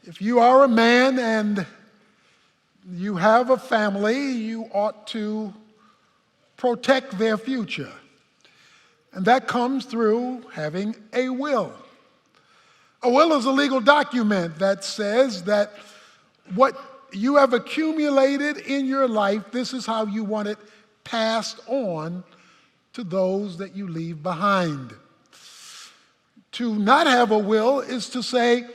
If you are a man and you have a family, you ought to protect their future. And that comes through having a will. A will is a legal document that says that what you have accumulated in your life, this is how you want it passed on to those that you leave behind. To not have a will is to say,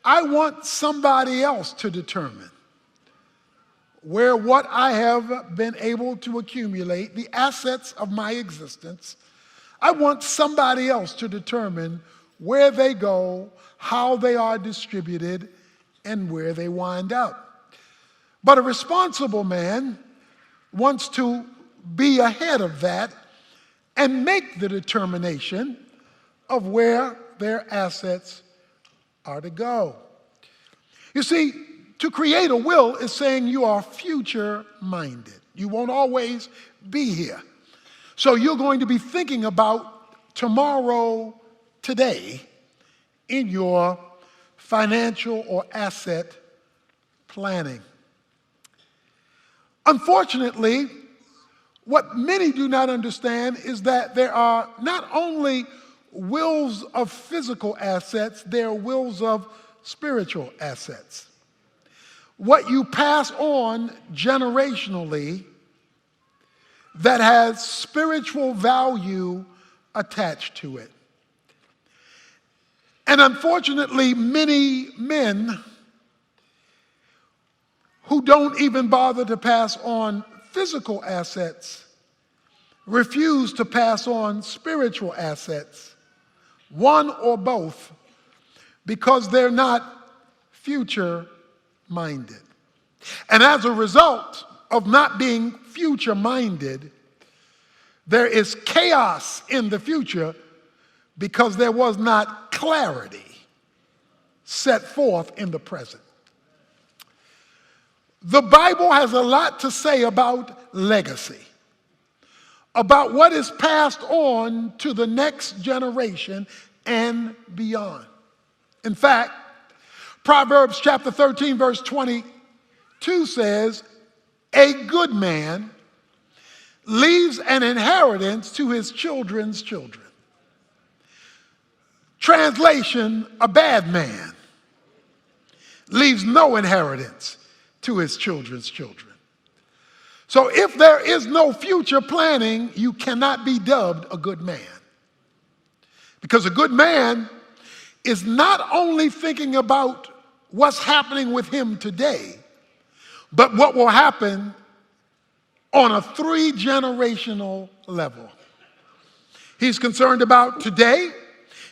I want somebody else to determine where what I have been able to accumulate, the assets of my existence, I want somebody else to determine where they go, how they are distributed, and where they wind up. But a responsible man wants to be ahead of that and make the determination of where their assets are to go. You see, to create a will is saying you are future-minded. You won't always be here. So you're going to be thinking about tomorrow, today, in your financial or asset planning. Unfortunately, what many do not understand is that there are not only wills of physical assets, there are wills of spiritual assets. What you pass on generationally that has spiritual value attached to it. And unfortunately, many men who don't even bother to pass on physical assets refuse to pass on spiritual assets, one or both, because they're not future-minded. And as a result of not being future-minded, there is chaos in the future because there was not clarity set forth in the present. The Bible has a lot to say about legacy, about what is passed on to the next generation and beyond. In fact, Proverbs chapter 13, verse 22 says, a good man leaves an inheritance to his children's children. Translation, a bad man leaves no inheritance to his children's children. So if there is no future planning, you cannot be dubbed a good man. Because a good man is not only thinking about what's happening with him today, but what will happen on a 3-generational level. He's concerned about today,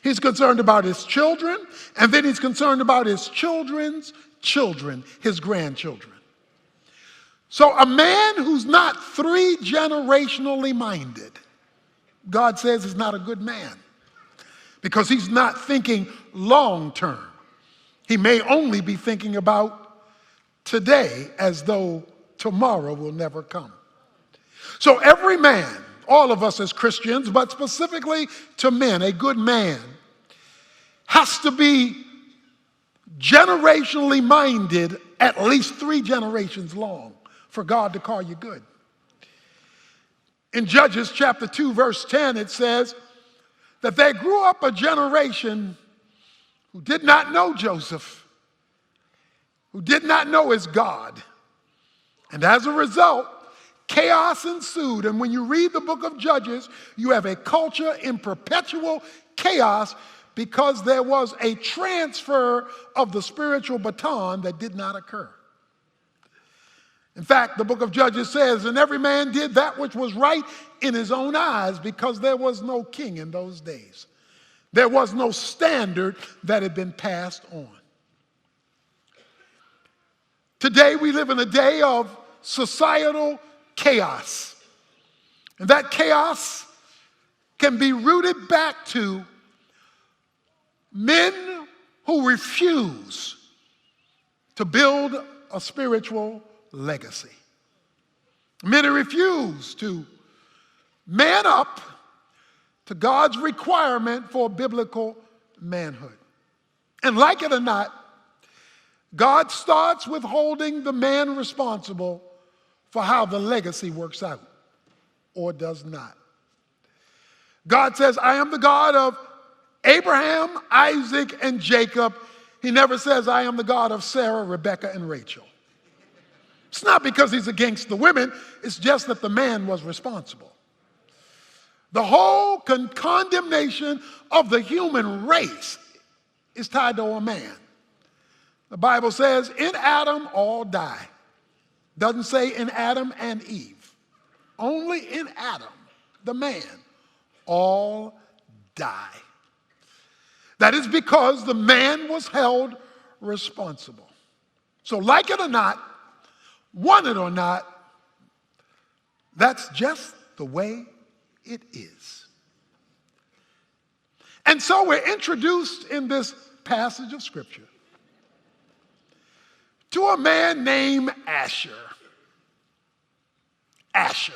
he's concerned about his children, and then he's concerned about his children's children, his grandchildren. So a man who's not 3-generationally minded, God says is not a good man, because he's not thinking long term. He may only be thinking about today as though tomorrow will never come. So every man, all of us as Christians, but specifically to men, a good man has to be generationally minded at least 3 generations long for God to call you good. In Judges chapter 2, verse 10, it says that there grew up a generation who did not know Joseph, who did not know his God. And as a result, chaos ensued. And when you read the book of Judges, you have a culture in perpetual chaos because there was a transfer of the spiritual baton that did not occur. In fact, the book of Judges says, and every man did that which was right in his own eyes, because there was no king in those days. There was no standard that had been passed on. Today we live in a day of societal chaos. And that chaos can be rooted back to men who refuse to build a spiritual legacy. Men who refuse to man up to God's requirement for biblical manhood. And like it or not, God starts with holding the man responsible for how the legacy works out or does not. God says, I am the God of Abraham, Isaac, and Jacob. He never says, I am the God of Sarah, Rebecca, and Rachel. It's not because he's against the women, it's just that the man was responsible. The whole condemnation of the human race is tied to a man. The Bible says, in Adam all die. Doesn't say in Adam and Eve. Only in Adam, the man, all die. That is because the man was held responsible. So like it or not, want it or not, that's just the way it is. And so we're introduced in this passage of Scripture to a man named Asher. Asher.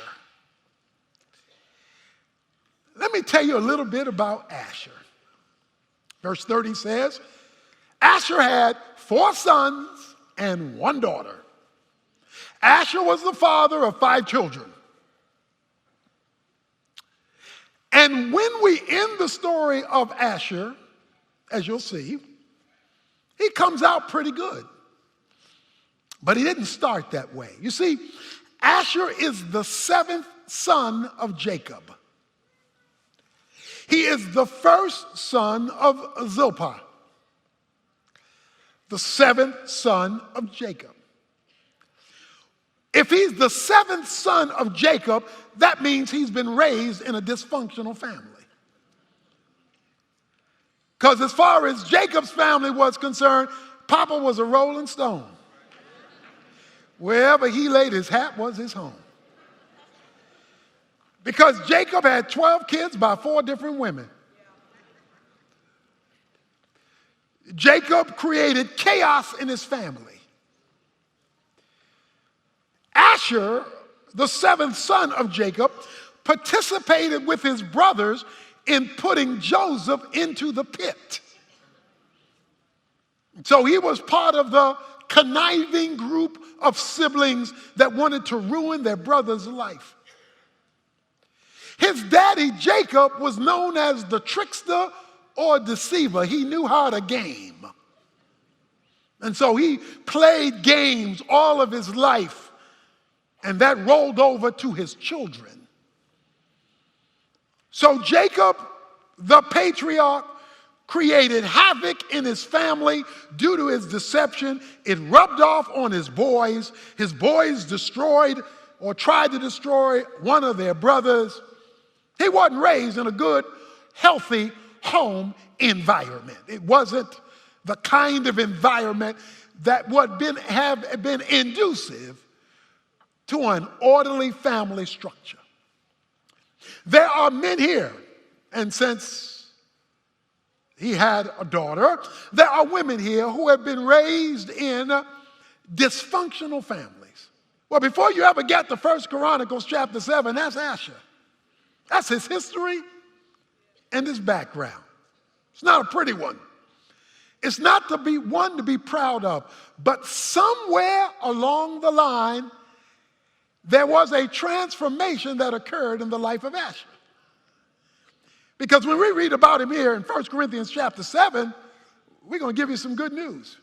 Let me tell you a little bit about Asher. Verse 30 says, Asher had 4 sons and 1 daughter. Asher was the father of 5 children. And when we end the story of Asher, as you'll see, he comes out pretty good. But he didn't start that way. You see, Asher is the 7th son of Jacob. He is the first son of Zilpah, the 7th son of Jacob. If he's the 7th son of Jacob, that means he's been raised in a dysfunctional family. Because as far as Jacob's family was concerned, Papa was a rolling stone. Wherever he laid his hat was his home. Because Jacob had 12 kids by 4 different women. Jacob created chaos in his family. Asher, the 7th son of Jacob, participated with his brothers in putting Joseph into the pit. So he was part of the conniving group of siblings that wanted to ruin their brother's life. His daddy, Jacob, was known as the trickster or deceiver. He knew how to game. And so he played games all of his life, and that rolled over to his children. So Jacob, the patriarch, created havoc in his family due to his deception. It rubbed off on his boys. His boys destroyed or tried to destroy one of their brothers. He wasn't raised in a good, healthy home environment. It wasn't the kind of environment that would have been inducive to an orderly family structure. There are men here, and since he had a daughter, there are women here who have been raised in dysfunctional families. Well, before you ever get to 1 Chronicles chapter 7, that's Asher. That's his history and his background. It's not a pretty one. It's not to be one to be proud of, but somewhere along the line, there was a transformation that occurred in the life of Asher. Because when we read about him here in 1 Corinthians chapter 7, we're going to give you some good news.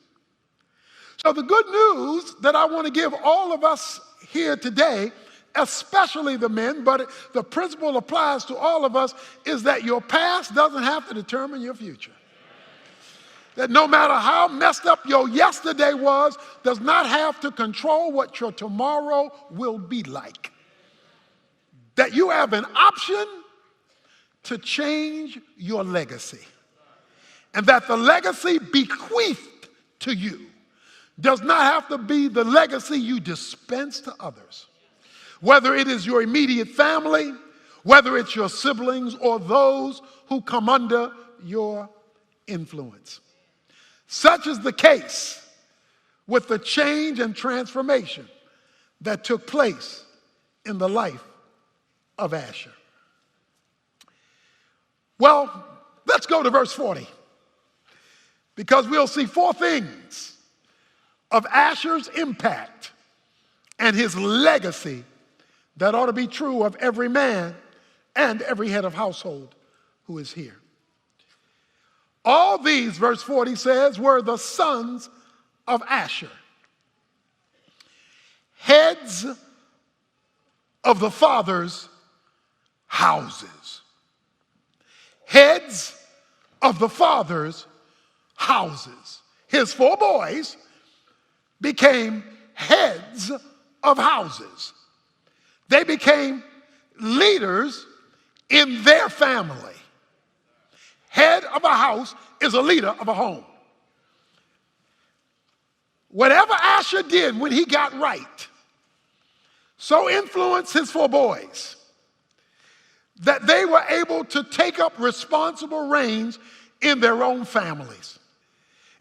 So the good news that I want to give all of us here today, especially the men, but the principle applies to all of us, is that your past doesn't have to determine your future. That no matter how messed up your yesterday was, does not have to control what your tomorrow will be like. That you have an option to change your legacy. And that the legacy bequeathed to you does not have to be the legacy you dispense to others. Whether it is your immediate family, whether it's your siblings, or those who come under your influence. Such is the case with the change and transformation that took place in the life of Asher. Well, let's go to verse 40, because we'll see 4 things of Asher's impact and his legacy that ought to be true of every man and every head of household who is here. All these, verse 40 says, were the sons of Asher, heads of the fathers' houses. Heads of the fathers' houses. His 4 boys became heads of houses. They became leaders in their family. Head of a house is a leader of a home. Whatever Asher did when he got right, so influenced his 4 boys that they were able to take up responsible reins in their own families.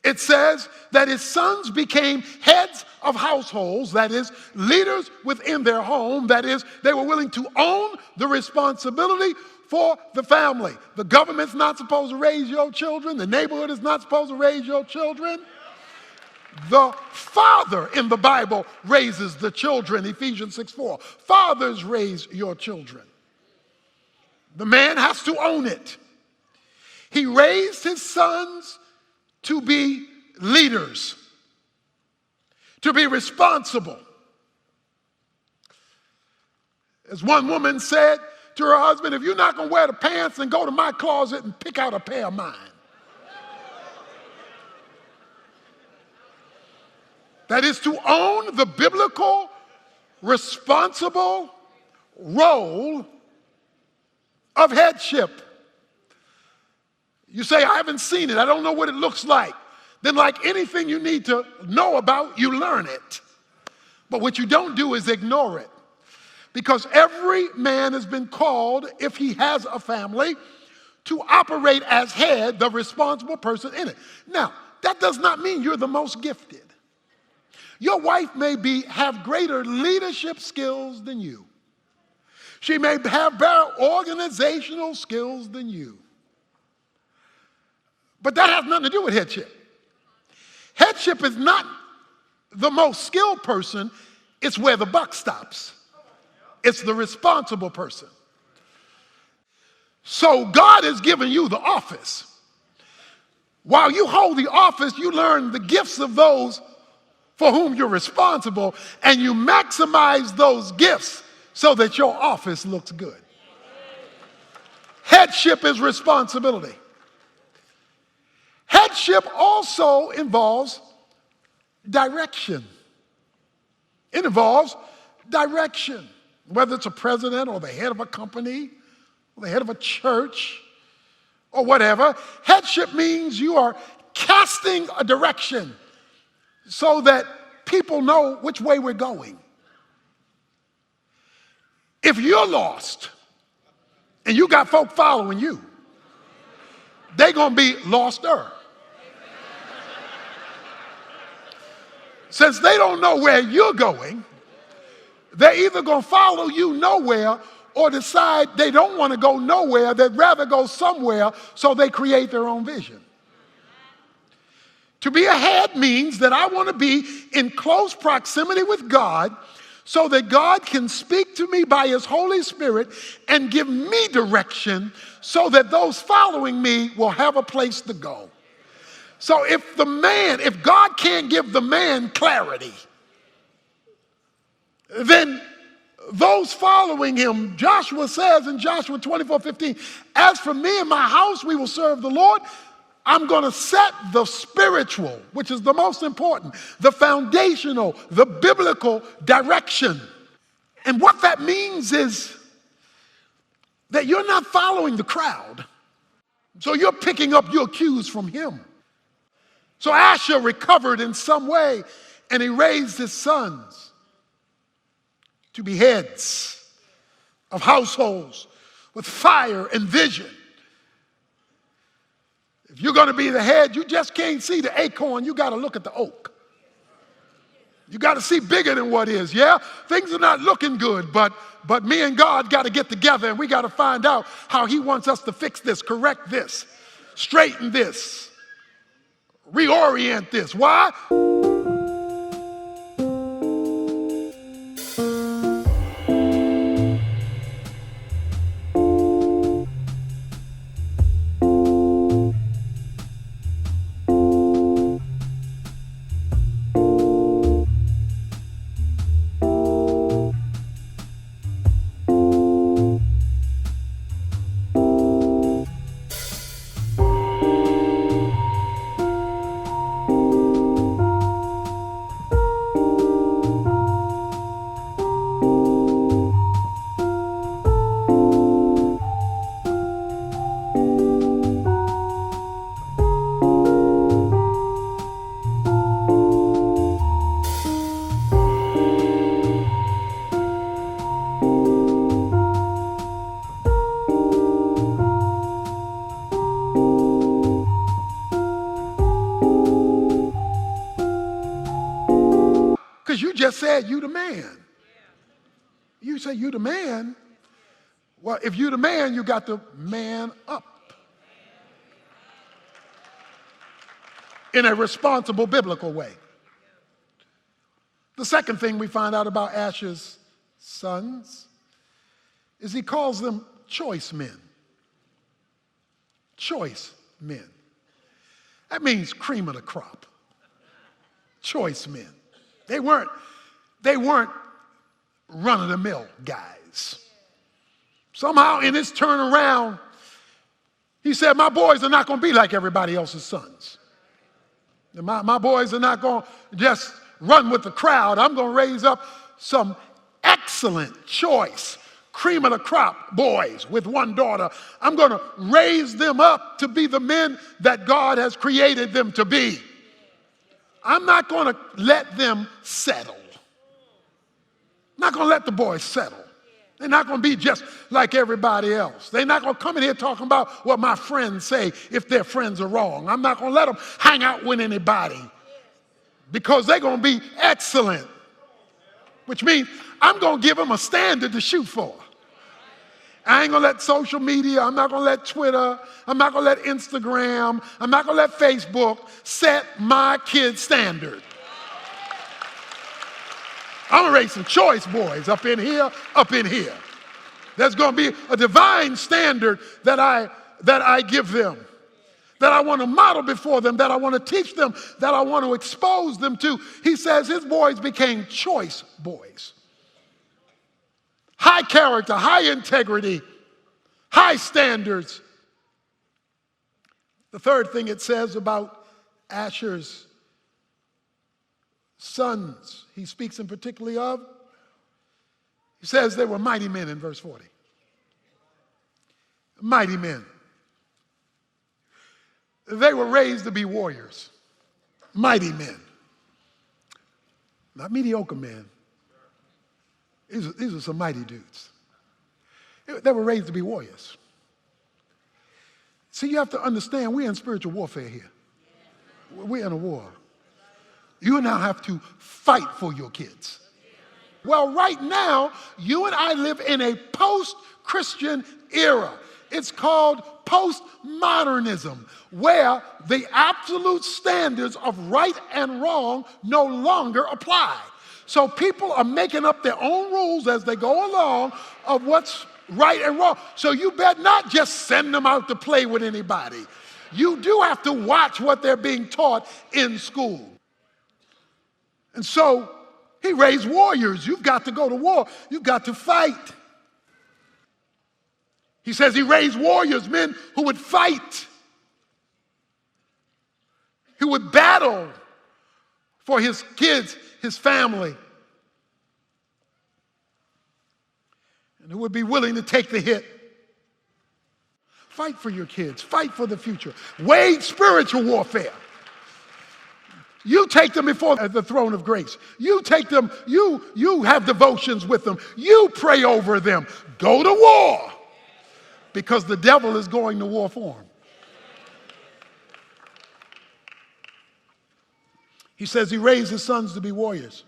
It says that his sons became heads of households, that is, leaders within their home, that is, they were willing to own the responsibility for the family. The government's not supposed to raise your children. The neighborhood is not supposed to raise your children. The father in the Bible raises the children, Ephesians 6:4. Fathers raise your children. The man has to own it. He raised his sons to be leaders, to be responsible. As one woman said to her husband, if you're not going to wear the pants, then go to my closet and pick out a pair of mine. That is to own the biblical, responsible role of headship. You say, I haven't seen it. I don't know what it looks like. Then like anything you need to know about, you learn it. But what you don't do is ignore it. Because every man has been called, if he has a family, to operate as head, the responsible person in it. Now, that does not mean you're the most gifted. Your wife may have greater leadership skills than you. She may have better organizational skills than you. But that has nothing to do with headship. Headship is not the most skilled person. It's where the buck stops. It's the responsible person. So God has given you the office. While you hold the office, you learn the gifts of those for whom you're responsible, and you maximize those gifts so that your office looks good. Headship is responsibility. Headship also involves direction. It involves direction. Whether it's a president or the head of a company or the head of a church or whatever, headship means you are casting a direction so that people know which way we're going. If you're lost and you got folk following you, they're going to be loster. Since they don't know where you're going, they're either going to follow you nowhere or decide they don't want to go nowhere. They'd rather go somewhere, so they create their own vision. To be a head means that I want to be in close proximity with God so that God can speak to me by his Holy Spirit and give me direction so that those following me will have a place to go. So if God can't give the man clarity, then those following him, Joshua says in Joshua 24:15, as for me and my house, we will serve the Lord. I'm going to set the spiritual, which is the most important, the foundational, the biblical direction. And what that means is that you're not following the crowd. So you're picking up your cues from him. So Asher recovered in some way, and he raised his sons to be heads of households with fire and vision. If you're going to be the head, you just can't see the acorn. You got to look at the oak. You got to see bigger than what is, yeah? Things are not looking good, but me and God got to get together, and we got to find out how he wants us to fix this, correct this, straighten this, reorient this. Why? Because you just said you the man. You say you the man. Well, if you the man, you got to man up in a responsible biblical way. The second thing we find out about Asher's sons is he calls them choice men. Choice men. That means cream of the crop. Choice men. They weren't run-of-the-mill guys. Somehow in his turnaround, he said, my boys are not going to be like everybody else's sons. My boys are not going to just run with the crowd. I'm going to raise up some excellent choice, cream of the crop boys with one daughter. I'm going to raise them up to be the men that God has created them to be. I'm not going to let them settle. I'm not going to let the boys settle. They're not going to be just like everybody else. They're not going to come in here talking about what my friends say if their friends are wrong. I'm not going to let them hang out with anybody because they're going to be excellent, which means I'm going to give them a standard to shoot for. I ain't going to let social media, I'm not going to let Twitter, I'm not going to let Instagram, I'm not going to let Facebook set my kid's standard. I'm going to raise some choice boys up in here, up in here. There's going to be a divine standard that I give them, that I want to model before them, that I want to teach them, that I want to expose them to. He says his boys became choice boys. High character, high integrity, high standards. The third thing it says about Asher's sons, he speaks in particularly of, he says they were mighty men in verse 40. Mighty men. They were raised to be warriors. Mighty men. Not mediocre men. These are some mighty dudes. They were raised to be warriors. See, you have to understand, we're in spiritual warfare here. We're in a war. You now have to fight for your kids. Well, right now, you and I live in a post-Christian era. It's called postmodernism, where the absolute standards of right and wrong no longer apply. So people are making up their own rules as they go along of what's right and wrong. So you better not just send them out to play with anybody. You do have to watch what they're being taught in school. And so he raised warriors. You've got to go to war. You've got to fight. He says he raised warriors, men who would fight, who would battle for his kids, his family, and who would be willing to take the hit. Fight for your kids. Fight for the future. Wage spiritual warfare. You take them before the throne of grace. You take them, you have devotions with them. You pray over them. Go to war. Because the devil is going to war for them. He says he raised his sons to be warriors,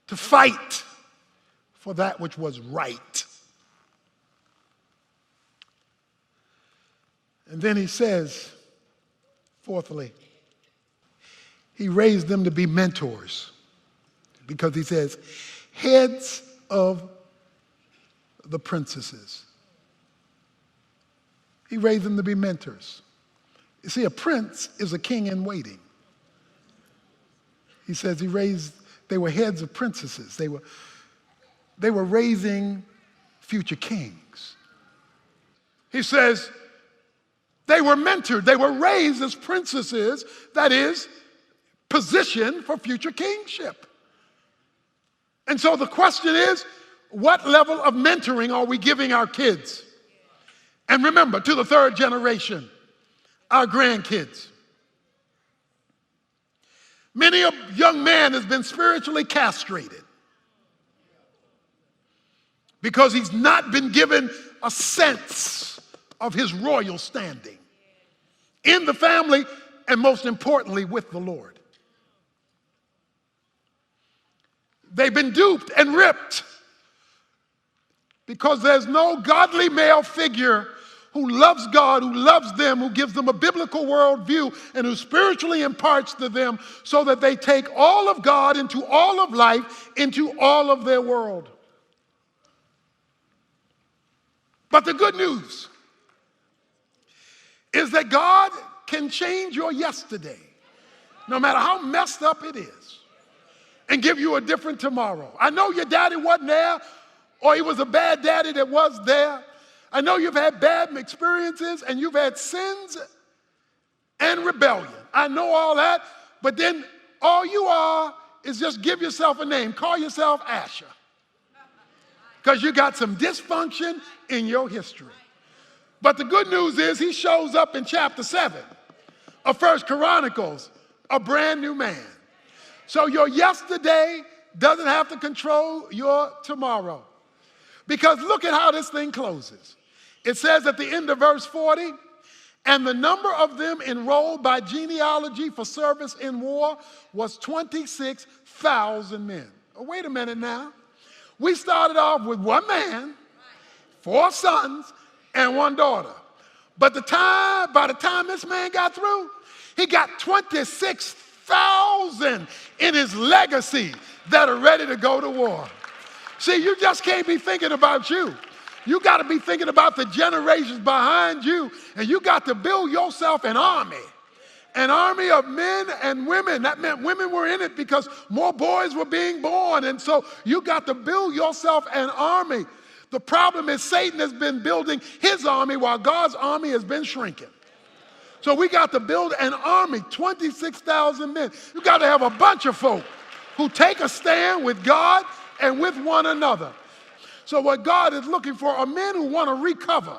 to fight for that which was right. And then he says, fourthly, he raised them to be mentors, because he says, heads of the princesses. He raised them to be mentors. You see, a prince is a king in waiting. He says they were heads of princesses. They were raising future kings. He says they were mentored. They were raised as princesses, that is, positioned for future kingship. And so the question is, what level of mentoring are we giving our kids? And remember, to the third generation, our grandkids. Many a young man has been spiritually castrated because he's not been given a sense of his royal standing in the family and, most importantly, with the Lord. They've been duped and ripped because there's no godly male figure who loves God, who loves them, who gives them a biblical worldview, and who spiritually imparts to them so that they take all of God into all of life, into all of their world. But the good news is that God can change your yesterday, no matter how messed up it is, and give you a different tomorrow. I know your daddy wasn't there, or he was a bad daddy that was there. I know you've had bad experiences and you've had sins and rebellion. I know all that, but then all you are is just give yourself a name. Call yourself Asher, because you got some dysfunction in your history. But the good news is he shows up in chapter 7 of 1 Chronicles, a brand new man. So your yesterday doesn't have to control your tomorrow. Because look at how this thing closes. It says at the end of verse 40, and the number of them enrolled by genealogy for service in war was 26,000 men. Oh, wait a minute now. We started off with one man, 4 sons, and 1 daughter. But by the time this man got through, he got 26,000 in his legacy that are ready to go to war. See, you just can't be thinking about you. You got to be thinking about the generations behind you, and you got to build yourself an army of men and women. That meant women were in it because more boys were being born, and so you got to build yourself an army. The problem is Satan has been building his army while God's army has been shrinking. So we got to build an army, 26,000 men. You got to have a bunch of folk who take a stand with God and with one another. So what God is looking for are men who want to recover,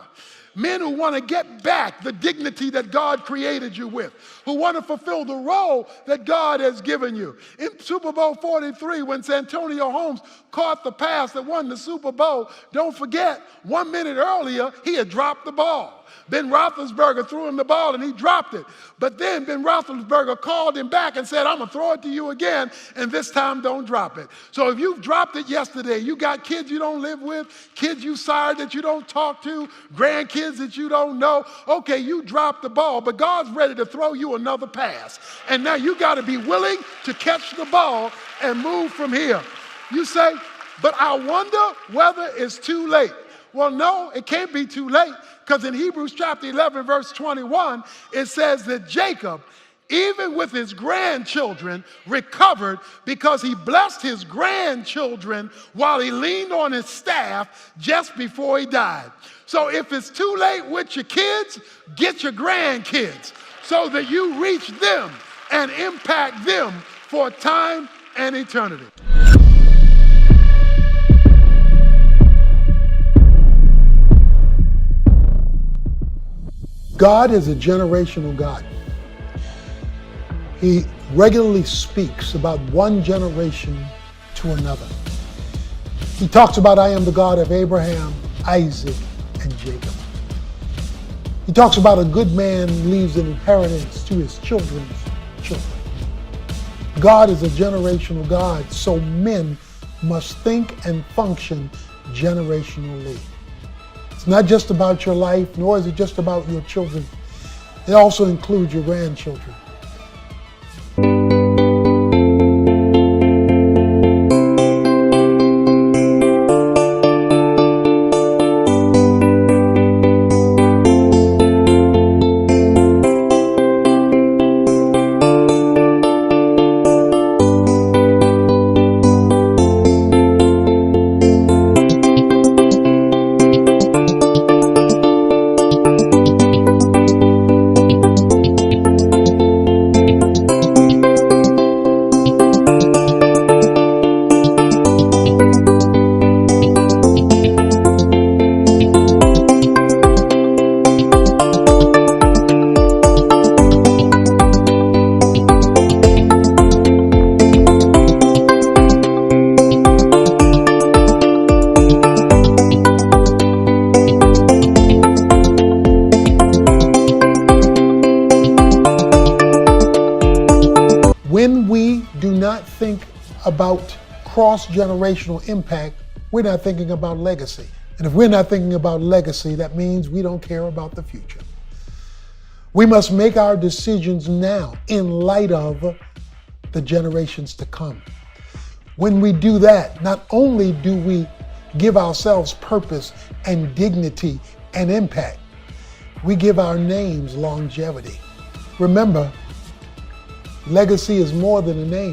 men who want to get back the dignity that God created you with, who want to fulfill the role that God has given you. In Super Bowl 43, when Santonio Holmes caught the pass that won the Super Bowl, don't forget, 1 minute earlier, he had dropped the ball. Ben Roethlisberger threw him the ball and he dropped it. But then Ben Roethlisberger called him back and said, I'm going to throw it to you again, and this time don't drop it. So if you've dropped it yesterday, you got kids you don't live with, kids you sired that you don't talk to, grandkids that you don't know. Okay, you dropped the ball, but God's ready to throw you another pass. And now you got to be willing to catch the ball and move from here. You say, but I wonder whether it's too late. Well, no, it can't be too late, because in Hebrews chapter 11, verse 21, it says that Jacob, even with his grandchildren, recovered because he blessed his grandchildren while he leaned on his staff just before he died. So if it's too late with your kids, get your grandkids so that you reach them and impact them for time and eternity. God is a generational God. He regularly speaks about one generation to another. He talks about, I am the God of Abraham, Isaac, and Jacob. He talks about a good man leaves an inheritance to his children's children. God is a generational God, so men must think and function generationally. It's not just about your life, nor is it just about your children. It also includes your grandchildren. When we do not think about cross-generational impact, we're not thinking about legacy. And if we're not thinking about legacy, that means we don't care about the future. We must make our decisions now in light of the generations to come. When we do that, not only do we give ourselves purpose and dignity and impact, we give our names longevity. Remember, legacy is more than a name.